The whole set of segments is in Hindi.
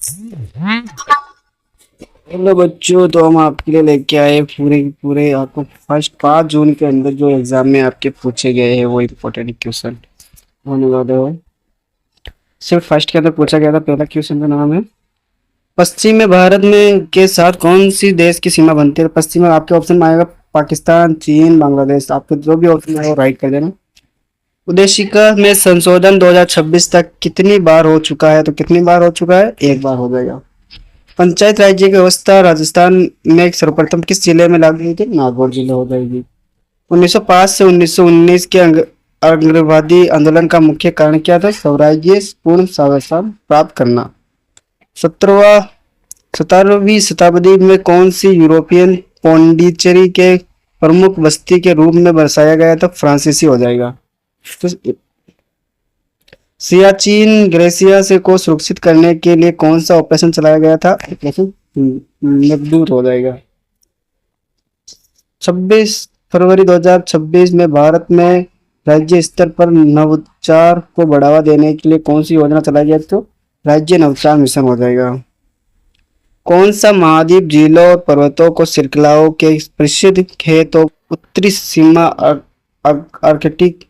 हेलो बच्चों, तो हम आपके लिए लेके आए पूरे के पूरे आपको फर्स्ट 5 जून के अंदर जो एग्जाम में आपके पूछे गए हैं वो इम्पोर्टेंट क्वेश्चन होने वाले हो। सिर्फ फर्स्ट के अंदर पूछा गया था। पहला क्वेश्चन का नाम है, पश्चिमी भारत में के साथ कौन सी देश की सीमा बनती है। पश्चिम में आपके ऑप्शन में आएगा पाकिस्तान, चीन, बांग्लादेश। आपके जो भी ऑप्शन है वो राइट कर देना। उद्देशिका में संशोधन 2026 तक कितनी बार हो चुका है, तो कितनी बार हो चुका है, एक बार हो जाएगा। पंचायत राज्य की व्यवस्था राजस्थान में सर्वप्रथम किस जिले में लागू हुई थी, नागौर जिले हो जाएगी। 1905 से 1919 के अग्रवादी आंदोलन का मुख्य कारण क्या था, स्वराज्य पूर्ण स्वायत्तता प्राप्त करना। 17वीं शताब्दी में कौन सी यूरोपियन पौंडीचेरी के प्रमुख बस्ती के रूप में बरसाया गया था, फ्रांसीसी हो जाएगा। तो सियाचिन ग्लेशियर से को सुरक्षित करने के लिए कौन सा ऑपरेशन चलाया गया था, ऑपरेशन मेघदूत हो जाएगा। 26 फरवरी 2026 में भारत में राज्य स्तर पर नवाचार को बढ़ावा देने के लिए कौन सी योजना चलाई गई, तो राज्य नवाचार मिशन हो जाएगा। कौन सा महाद्वीप झीलों और पर्वतों को श्रृंखलाओं के प्रसिद्ध है, तो उत्तरी सीमा आर्कटिक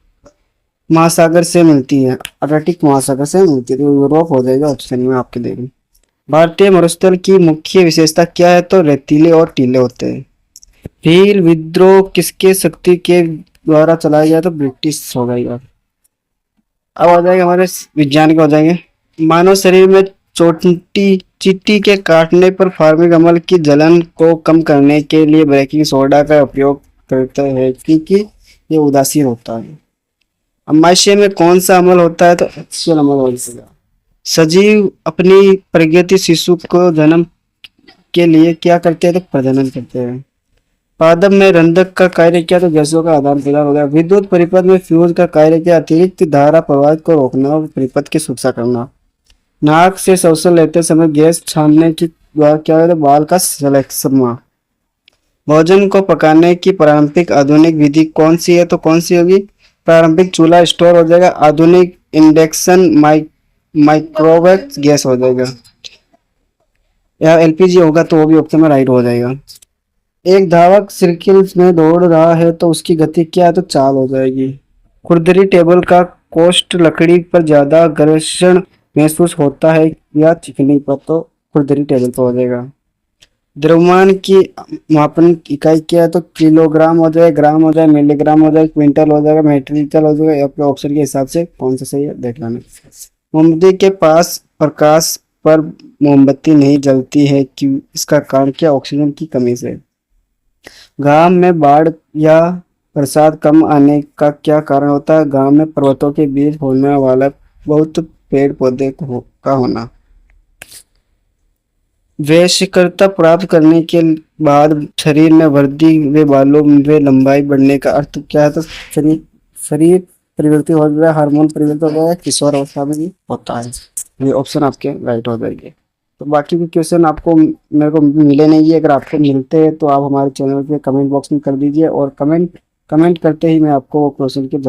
महासागर से मिलती है, अटलांटिक महासागर से मिलती है, तो यूरोप हो जाएगा ऑप्शन में आपके देखें। भारतीय मरुस्थल की मुख्य विशेषता क्या है, तो रेतीले और टीले होते हैं। भील विद्रोह किसके शक्ति के द्वारा चलाया गया, तो ब्रिटिश हो जाएगा। अब आ जाएगा हमारे वैज्ञानिक हो जाएंगे। मानव शरीर में चींटी के काटने पर फार्मिक अम्ल की जलन को कम करने के लिए बेकिंग सोडा का उपयोग करता है, क्योंकि ये उदासीन होता है। अमाशय में कौन सा अम्ल होता है, तो एक्सियल अम्ल हो जाएगा। सजीव अपनी प्रगति शिशु को जन्म के लिए क्या करते हैं, तो प्रजनन करते हैं। पादप में रंधक का कार्य क्या, तो गैसों का आदान प्रदान हो गया। विद्युत परिपथ में फ्यूज का कार्य क्या, अतिरिक्त धारा प्रवाहित को रोकना और परिपथ की सुरक्षा करना। नाक से श्वसन लेते समय गैस छानने की द्वारा क्या है, तो बाल का सलेक्समा। भोजन को पकाने की पारंपरिक आधुनिक विधि कौन सी है, तो कौन सी होगी, प्रारंभिक चूल्हा स्टोव हो जाएगा। आधुनिक इंडक्शन माइक्रोवेव गैस हो जाएगा, या एलपीजी होगा तो वो भी ऑप्शन में राइट हो जाएगा। एक धावक सर्किल में दौड़ रहा है तो उसकी गति क्या है, तो चाल हो जाएगी। खुरदरी टेबल का कोष्ठ लकड़ी पर ज्यादा घर्षण महसूस होता है या चिकनी पर, तो खुरदरी टेबल पर हो जाएगा। द्रव्यमान की मापन इकाई क्या है, तो किलोग्राम हो जाए, ग्राम हो जाए, मिलीग्राम हो जाए, क्विंटल हो जाएगा, मेट्रिकल हो जाएगा। आपके ऑप्शन के हिसाब से कौन सा सही है देख लेना। मोमबत्ती के पास प्रकाश पर मोमबत्ती नहीं जलती है, क्यों, इसका कारण क्या, ऑक्सीजन की कमी से। गांव में बाढ़ या बरसात कम आने का क्या कारण होता है, गांव में पर्वतों के बीच होने वाला बहुत पेड़ पौधे का होना। वयस्कता प्राप्त करने के बाद शरीर में वृद्धि व बालों में लंबाई बढ़ने का अर्थ क्या है, तो शरीर शरीर परिवर्तित हो गया, हार्मोन परिवर्तित हो गया, किशोर अवस्था में भी होता है। ये ऑप्शन आपके राइट हो जाएंगे। तो बाकी के क्वेश्चन आपको मेरे को मिले नहीं है, अगर आपको मिलते हैं तो आप हमारे चैनल पे कमेंट बॉक्स में कर दीजिए, और कमेंट करते ही मैं आपको क्वेश्चन के जवाब